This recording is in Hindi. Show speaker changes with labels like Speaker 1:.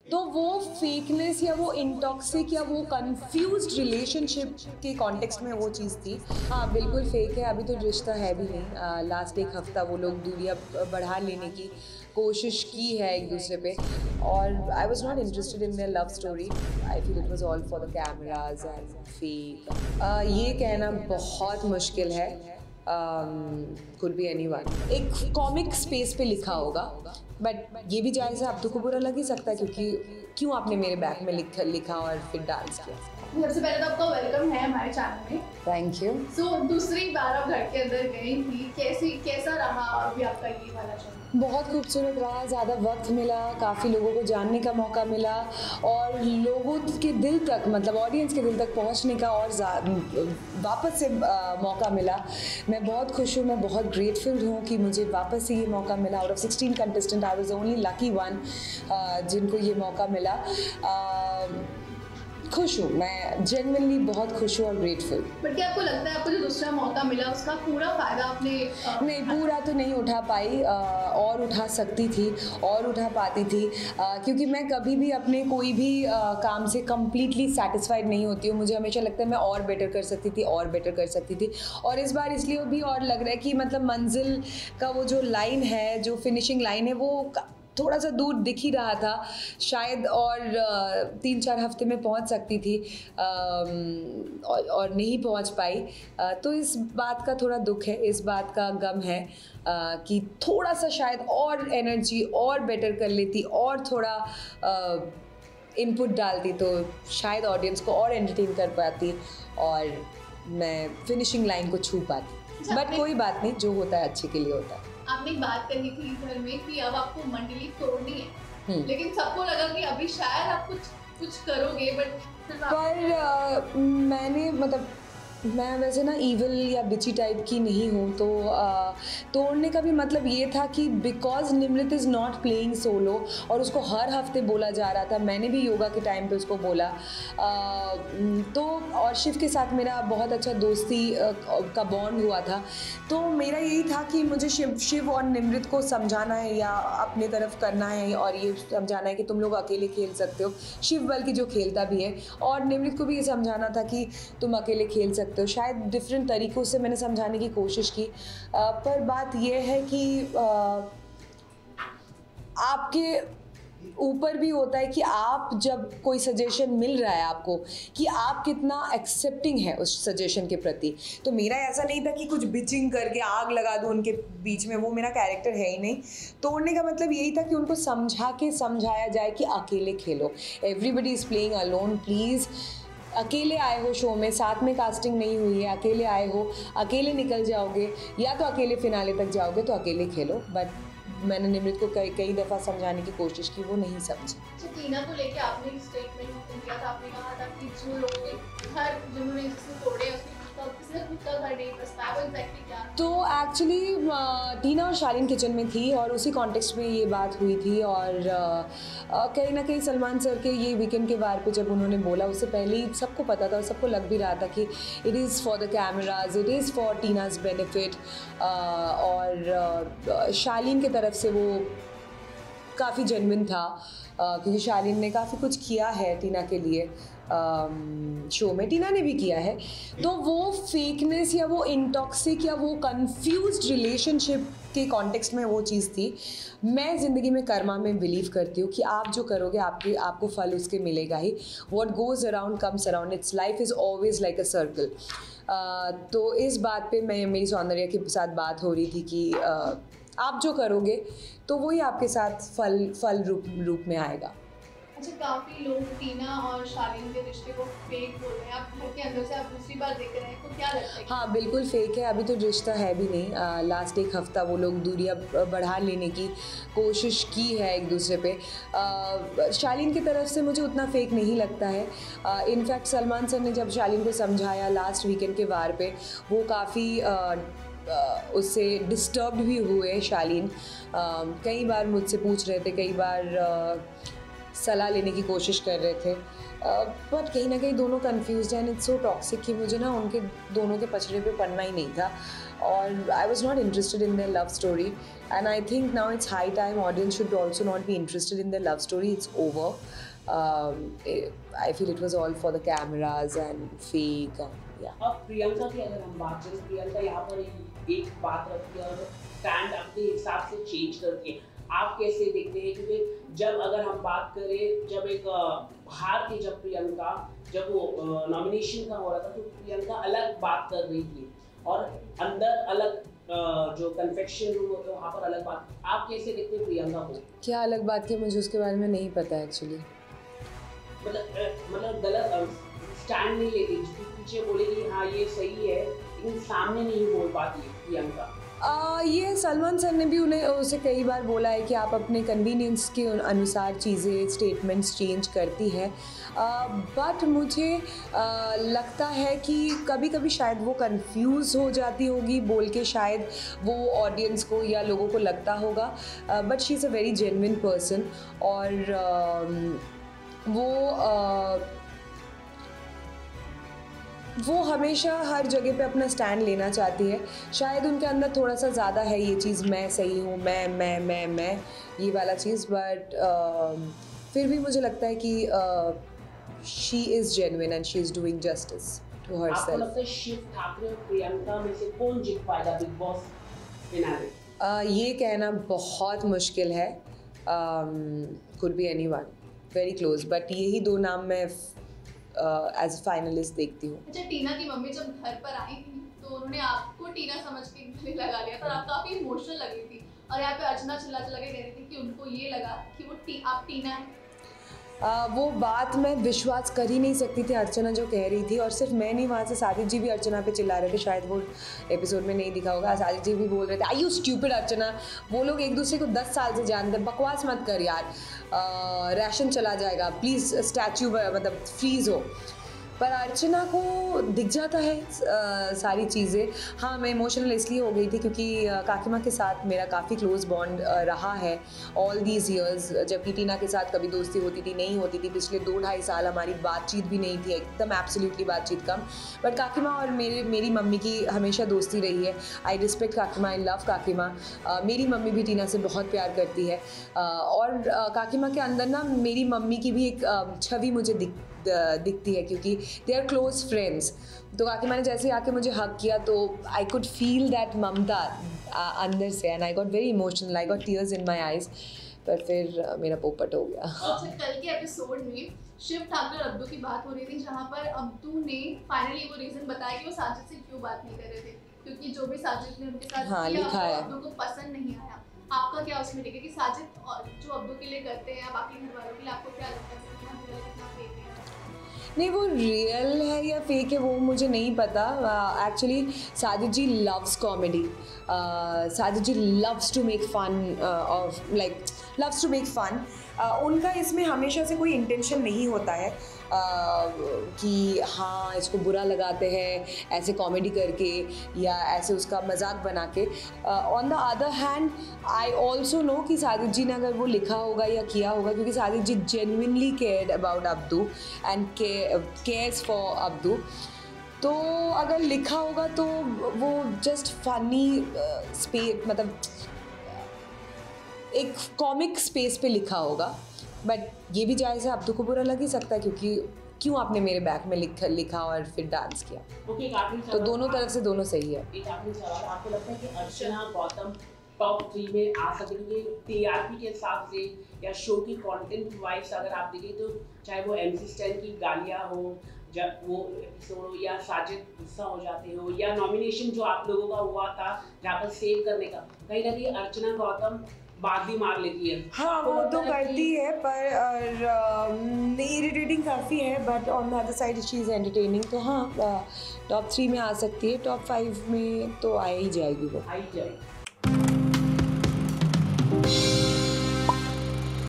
Speaker 1: तो वो फेकनेस या वो इंटॉक्सिक या वो कंफ्यूज्ड रिलेशनशिप के कॉन्टेक्स्ट में वो चीज़ थी। हाँ, बिल्कुल फेक है, अभी तो रिश्ता है भी नहीं। लास्ट एक हफ्ता वो लोग दूरियां बढ़ा लेने की कोशिश की है एक दूसरे पे, और I was not interested in their love story. I feel it was all for the cameras and fake. ये कहना बहुत मुश्किल है। Could be anyone. एक कॉमिक स्पेस पे लिखा होगा, बट ये भी जायज़ है, अब तो बुरा लग ही सकता है, क्योंकि क्यों आपने मेरे बैक में लिखा और फिर डांस किया।
Speaker 2: सबसे पहले तो आपका वेलकम है हमारे चैनल में।
Speaker 1: Thank you.
Speaker 2: सो दूसरी बार आप घर के अंदर गई थी, कैसा रहा अभी आपका ये वाला शो?
Speaker 1: बहुत खूबसूरत रहा, ज़्यादा वक्त मिला, काफ़ी लोगों को जानने का मौका मिला, और लोगों के दिल तक, मतलब ऑडियंस के दिल तक पहुंचने का और वापस से मौका मिला। मैं बहुत खुश हूँ, मैं बहुत ग्रेटफुल हूँ कि मुझे वापस से ये मौका मिला। Out of 16 contestant I was only lucky one जिनको ये मौका मिला। खुश हूँ, मैं जेन्युइनली बहुत खुश हूँ और ग्रेटफुल।
Speaker 2: बट क्या आपको लगता है आपको जो दूसरा मौका मिला उसका पूरा फायदा आपने
Speaker 1: नहीं, पूरा तो नहीं उठा पाई, और उठा सकती थी और उठा पाती थी, क्योंकि मैं कभी भी अपने कोई भी काम से कम्प्लीटली सेटिस्फाइड नहीं होती हूँ। मुझे हमेशा लगता है मैं और बेटर कर सकती थी, और बेटर कर सकती थी। और इस बार इसलिए भी और लग रहा है कि मतलब मंजिल का वो जो लाइन है, जो फिनिशिंग लाइन है, वो थोड़ा सा दूर दिख ही रहा था। शायद और 3-4 हफ्ते में पहुंच सकती थी, और नहीं पहुंच पाई। तो इस बात का थोड़ा दुख है, इस बात का गम है कि थोड़ा सा शायद और एनर्जी और बेटर कर लेती, और थोड़ा इनपुट डालती, तो शायद ऑडियंस को और एंटरटेन कर पाती और मैं फिनिशिंग लाइन को छू पाती। बट कोई बात नहीं, जो होता है अच्छे के लिए होता है।
Speaker 2: आपने एक बात कही थी घर में कि अब आपको मंडली तोड़नी है, लेकिन सबको लगा कि अभी शायद आप कुछ करोगे,
Speaker 1: पर मैंने मतलब मैं वैसे ना ईविल या बिची टाइप की नहीं हूँ, तो तोड़ने का भी मतलब ये था कि because Nimrit is not playing solo, और उसको हर हफ्ते बोला जा रहा था, मैंने भी योगा के टाइम पे उसको बोला, तो और शिव के साथ मेरा बहुत अच्छा दोस्ती का बॉन्ड हुआ था। तो मेरा यही था कि मुझे शिव और निमृत को समझाना है या अपने तरफ करना है, और ये समझाना है कि तुम लोग अकेले खेल सकते हो। शिव बल्कि जो खेलता भी है, और निमृत को भी ये समझाना था कि तुम अकेले खेल सकते हो। शायद डिफरेंट तरीक़ों से मैंने समझाने की कोशिश की, पर बात यह है कि आपके ऊपर भी होता है कि आप जब कोई सजेशन मिल रहा है आपको, कि आप कितना एक्सेप्टिंग है उस सजेशन के प्रति। तो मेरा ऐसा नहीं था कि कुछ बिचिंग करके आग लगा दूँ उनके बीच में, वो मेरा कैरेक्टर है ही नहीं। तोड़ने का मतलब यही था कि उनको समझाया जाए कि अकेले खेलो, everybody is playing alone, please अकेले आए हो शो में, साथ में कास्टिंग नहीं हुई है, अकेले आए हो, अकेले निकल जाओगे, या तो अकेले फिनाले तक जाओगे, तो अकेले खेलो। बट मैंने निमृत को कई दफ़ा समझाने की कोशिश की, वो नहीं समझी।
Speaker 2: टीना को लेके आपने स्टेटमेंट दिया था, आपने कहा था कि जो लोग जिन्होंने जिसने तोड़े उसने खुद का घर नहीं बसता, वो एग्जैक्टली क्या?
Speaker 1: तो एक्चुअली टीना और शालीन किचन में थी, और उसी कॉन्टेक्स्ट में ये बात हुई थी, और कहीं ना कहीं सलमान सर के ये वीकेंड के वार पे जब उन्होंने बोला, उससे पहले ही सबको पता था और सबको लग भी रहा था कि it is for the cameras, it is for Tina's benefit. और शालीन की तरफ से वो काफ़ी जेन्युइन था, क्योंकि शालीन ने काफ़ी कुछ किया है टीना के लिए, शो में टीना ने भी किया है। तो वो फेकनेस या वो इंटॉक्सिक या वो कंफ्यूज्ड रिलेशनशिप के कॉन्टेक्स्ट में वो चीज़ थी। मैं ज़िंदगी में कर्मा में बिलीव करती हूँ कि आप जो करोगे आपको फल उसके मिलेगा ही। What goes around comes around, it's life is always like a circle. तो इस बात पे मेरी सौंदर्या के साथ बात हो रही थी कि आप जो करोगे तो वही आपके साथ फल रूप में आएगा।
Speaker 2: अच्छा, काफ़ी लोग टीना और शालीन के रिश्ते को फेक बोल रहे हैं, आप घर के अंदर से आप दूसरी बार देख रहे हैं, तो क्या लगता है?
Speaker 1: हाँ, बिल्कुल फेक है, अभी तो रिश्ता है भी नहीं। लास्ट एक हफ्ता वो लोग दूरियां बढ़ा लेने की कोशिश की है एक दूसरे पे। शालीन की तरफ से मुझे उतना फेक नहीं लगता है। इनफैक्ट सलमान सर ने जब शालीन को समझाया लास्ट वीकेंड के वार पे, वो काफ़ी उससे डिस्टर्ब्ड भी हुए शालीन। कई बार मुझसे पूछ रहे थे, कई बार सलाह लेने की कोशिश कर रहे थे, बट कहीं ना कहीं दोनों कंफ्यूज्ड हैं। इट्स सो टॉक्सिक कि मुझे ना उनके दोनों के पचड़े पे पड़ना ही नहीं था। और I was not interested in their love story, and I think now it's high time audience should also not be interested in their love story. It's over. I feel it was all for the cameras and fake and yeah.
Speaker 3: अब प्रियंका की अगर हम बात करें, प्रियंका यहाँ पर एक बात रखती है और स्टैंड अपने हिसाब से चेंज करती है। आप कैसे देखते हैं? क्योंकि जब अगर हम बात करें, जब एक हार थी, जब प्रियंका जब वो नॉमिनेशन का हो रहा था तो प्रियंका अलग बात कर रही थी और अंदर अलग जो कन्फेक्शन रूम होता है वहाँ पर अलग बात। आप कैसे देखते हैं प्रियंका को?
Speaker 1: क्या अलग बात की मुझे उसके बारे में नहीं पता एक्चुअली।
Speaker 3: मतलब गलत स्टैंड नहीं लेती, जिसके पीछे बोलेगी हाँ ये सही है, लेकिन सामने नहीं बोल पाती प्रियंका।
Speaker 1: ये सलमान सर ने भी उसे कई बार बोला है कि आप अपने कन्वीनियंस के अनुसार चीज़ें स्टेटमेंट्स चेंज करती है, बट मुझे लगता है कि कभी कभी शायद वो कंफ्यूज हो जाती होगी बोल के, शायद वो ऑडियंस को या लोगों को लगता होगा, but she is a very genuine person और वो हमेशा हर जगह पे अपना स्टैंड लेना चाहती है। शायद उनके अंदर थोड़ा सा ज़्यादा है ये चीज़, मैं सही हूँ, मैं ये वाला चीज़, बट फिर भी मुझे लगता है कि she is genuine and she is doing justice to herself.
Speaker 3: आपको लगता है शिव ठाकरे और प्रियंका में से कौन जीत पाएगा बिग बॉस फिनाले?
Speaker 1: ये कहना बहुत मुश्किल है, could be anyone, very close, but यही दो नाम मैं एज फाइनलिस्ट देखती हूँ।
Speaker 2: अच्छा, टीना की मम्मी जब घर पर आई थी तो उन्होंने आपको टीना समझ के गले लगा लिया था और आप काफी इमोशनल लग रही थी, और यहाँ पे अर्चना चिल्ला के कह रही थी कि उनको ये लगा कि वो आप टीना है।
Speaker 1: वो बात मैं विश्वास कर ही नहीं सकती थी अर्चना जो कह रही थी, और सिर्फ मैं नहीं, वहाँ से साजिद जी भी अर्चना पे चिल्ला रहे थे, शायद वो एपिसोड में नहीं दिखा होगा। साजिद जी भी बोल रहे थे आई यू स्ट्यूपिड अर्चना, वो लोग एक दूसरे को 10 साल से जानते हैं, बकवास मत कर यार, राशन चला जाएगा, प्लीज़ स्टैचू मतलब फ्रीज हो। पर अर्चना को दिख जाता है सारी चीज़ें। हाँ, मैं इमोशनल इसलिए हो गई थी क्योंकि काकिमा के साथ मेरा काफ़ी क्लोज बॉन्ड रहा है ऑल दीज ईयर्स, जबकि टीना के साथ कभी दोस्ती होती थी नहीं होती थी। पिछले 2-2.5 साल हमारी बातचीत भी नहीं थी, एकदम एब्सोल्युटली बातचीत कम, बट काकिमा और मेरी मम्मी की हमेशा दोस्ती रही है। I respect Kakima, I love Kakima. मेरी मम्मी भी टीना से बहुत प्यार करती है, और काकिमा के अंदर ना मेरी मम्मी की भी एक छवि मुझे दिखती है क्योंकि दे आर क्लोज फ्रेंड्स। तो काकिमा ने जैसे आके मुझे हक किया तो आई कुड फील दैट ममता अंदर से, and I got very emotional, I got tears in my eyes, पर फिर मेरा पोपट हो गया।
Speaker 2: अच्छा, कल के एपिसोड में शिव ठाकुर और अब्दू की बात हो रही थी, जहाँ पर अब्दू ने फाइनली वो रीजन बताया कि वो साजिद से क्यों बात नहीं कर रहे थे, क्योंकि जो भी साजिद ने उनके साथ
Speaker 1: हाँ,
Speaker 2: किया
Speaker 1: लिखा है,
Speaker 2: अब्दू को पसंद नहीं आया। आपका क्या उसमें टिके कि साजिद और जो अब्दू के लिए करते हैं बाकी घर वालों के लिए, आपको क्या लगता है कितना रियल कितना फेक है?
Speaker 1: नहीं, वो रियल है या फेक है वो मुझे नहीं पता। Actually Sajid ji loves comedy, Sajid ji loves to make fun of loves to make fun. उनका इसमें हमेशा से कोई इंटेंशन नहीं होता है कि हाँ इसको बुरा लगाते हैं ऐसे कॉमेडी करके या ऐसे उसका मजाक बना के। On the other hand I also know कि साजिद जी ने अगर वो लिखा होगा या किया होगा, क्योंकि Sajid ji genuinely cared about Abdu and cares for Abdu, तो अगर लिखा होगा तो वो जस्ट फनी मतलब एक कॉमिक स्पेस पे लिखा होगा। बट ये भी जायज़ है, अब्दू को बुरा लग ही सकता है क्योंकि क्यों आपने मेरे बैक में लिखा और फिर डांस किया। तो दोनों तरफ से दोनों सही है।
Speaker 3: एक आखिरी सवाल, आपको लगता है कि अर्चना गौतम टॉप 3 में आ सकती है टीआरपी के हिसाब से या शो की कंटेंट वाइज? अगर आप देखें तो चाहे वो MC स्टैन की गालियाँ हो, जब वो एपिसोड हो, या साजिद गुस्सा हो जाते हो, या नॉमिनेशन जो आप लोगों का हुआ था जहाँ पर सेव करने का, कहीं ना कहीं अर्चना गौतम बात भी मार लेती है।
Speaker 1: हाँ, वो तो करती है, पर इरिटेटिंग काफ़ी है, but on the other side she is entertaining. तो हाँ, टॉप 3 में आ सकती है, टॉप 5 में तो आ ही जाएगी वो।
Speaker 3: आ ही जाएगी।